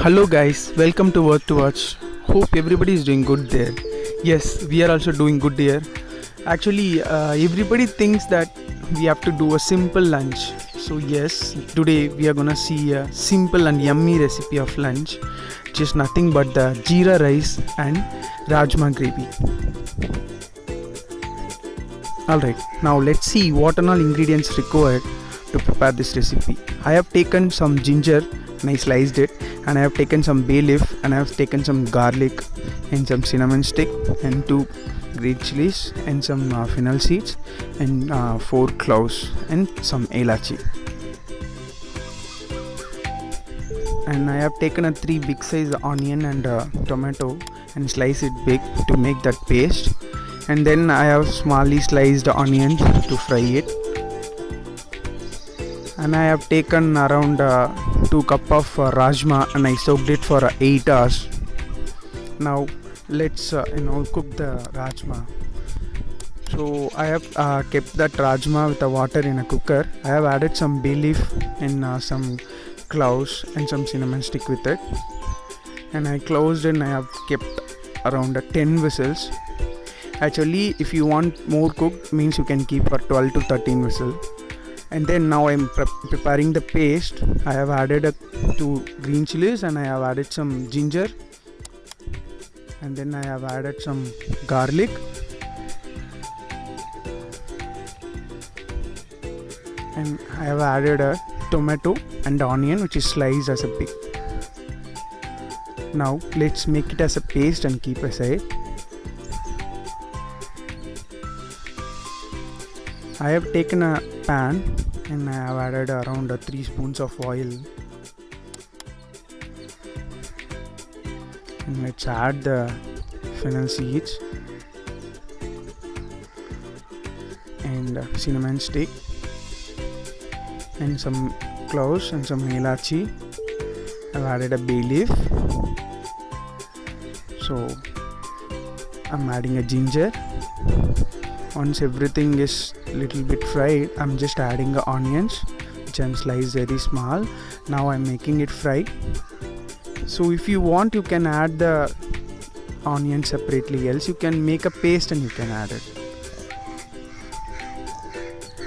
Hello guys, welcome to Worth to Watch. Hope everybody is doing good there. Yes, we are also doing good here. Actually, everybody thinks that we have to do a simple lunch. So yes, today we are gonna see a simple and yummy recipe of lunch, which is nothing but the jeera rice and rajma gravy. Alright, now let's see what are all ingredients required to prepare this recipe. I have taken some ginger and I sliced it, and I have taken some bay leaf, and I have taken some garlic and some cinnamon stick and 2 green chilies and some fennel seeds and 4 cloves and some elachi. And I have taken a 3 big size onion and tomato and slice it big to make that paste. And then I have smally sliced onions to fry it. And I have taken around 2 cup of rajma and I soaked it for 8 hours. Now let's cook the rajma. So I have kept that rajma with the water in a cooker. I have added some bay leaf and some cloves and some cinnamon stick with it, and I closed and I have kept around 10 whistles. Actually, if you want more cooked, means you can keep for 12 to 13 whistles. And then now I am preparing the paste. I have added 2 green chilies and I have added some ginger, and then I have added some garlic, and I have added a tomato and onion which is sliced as a big. Now let's make it as a paste and keep aside. I have taken a pan and I have added around 3 spoons of oil, and let's add the fennel seeds and cinnamon stick and some cloves and some elachi. I've added a bay leaf, so I'm adding a ginger. Once everything is little bit fried, I'm just adding the onions which I'm sliced very small. Now I'm making it fry. So if you want, you can add the onion separately, else you can make a paste and you can add it.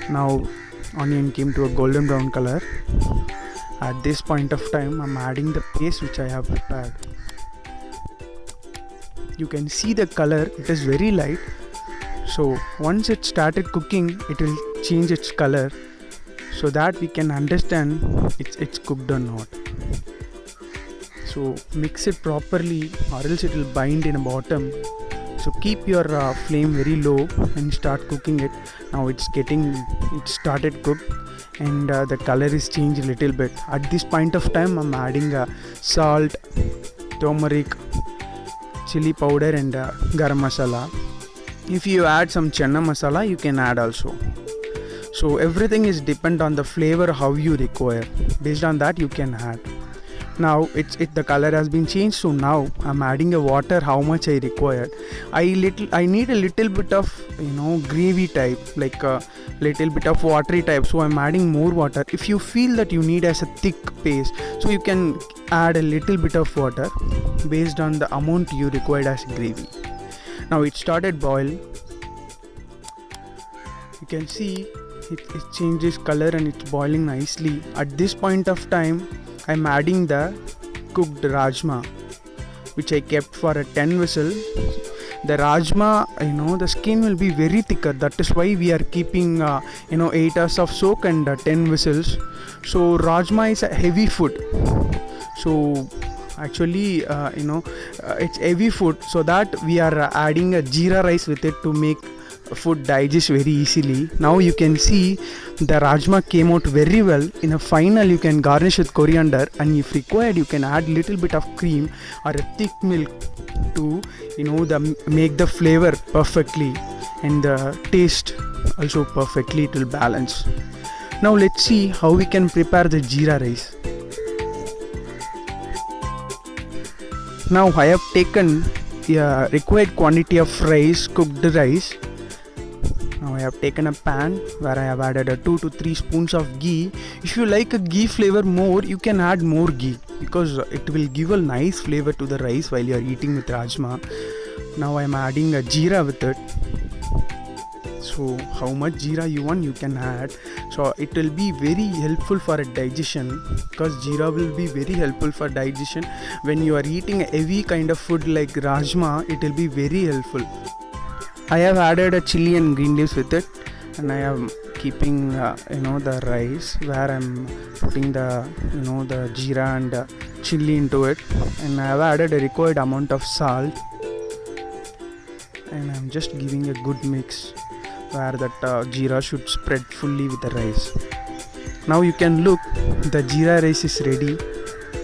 Now onion came to a golden brown color. At this point of time, I'm adding the paste which I have prepared. You can see the color, it is very light. So once it started cooking, it will change its color, so that we can understand it's cooked or not. So mix it properly or else it will bind in the bottom. So keep your flame very low and start cooking it. Now it started cooked and the color is changed a little bit. At this point of time, I'm adding salt, turmeric, chili powder and garam masala. If you add some chana masala, you can add also. So everything is depend on the flavor how you require. Based on that you can add. Now the color has been changed, so now I'm adding a water how much I required. I need a little bit of gravy type, like a little bit of watery type, so I'm adding more water. If you feel that you need as a thick paste, so you can add a little bit of water based on the amount you required as gravy. Now it started boil. You can see it changes color and it's boiling nicely. At this point of time, I'm adding the cooked rajma which I kept for a 10 whistle. The rajma, the skin will be very thicker. That is why we are keeping 8 hours of soak and 10 whistles. So rajma is a heavy food. So actually it's heavy food, so that we are adding a jeera rice with it to make food digest very easily. Now you can see the rajma came out very well. In a final, you can garnish with coriander, and if required you can add little bit of cream or a thick milk to make the flavor perfectly and the taste also perfectly. It will balance. Now let's see how we can prepare the jeera rice. Now I have taken the required quantity of rice, cooked rice. Now I have taken a pan where I have added 2 to 3 spoons of ghee. If you like a ghee flavor more, you can add more ghee. because it will give a nice flavor to the rice while you are eating with rajma. Now I am adding a jeera with it. So how much jeera you want, you can add. So it will be very helpful for a digestion, because jeera will be very helpful for digestion. When you are eating a heavy kind of food like rajma, it will be very helpful. I have added a chili and green leaves with it, and I am keeping the rice where I'm putting the the jeera and chili into it, and I have added a required amount of salt, and I'm just giving a good mix where that jeera should spread fully with the rice. Now you can look, the jeera rice is ready.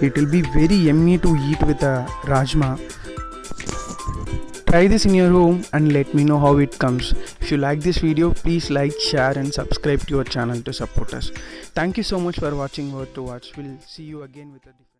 It will be very yummy to eat with the rajma. Try this in your home and let me know how it comes. If you like this video, please like, share and subscribe to our channel to support us. Thank you so much for watching Word to Watch. We'll see you again with a different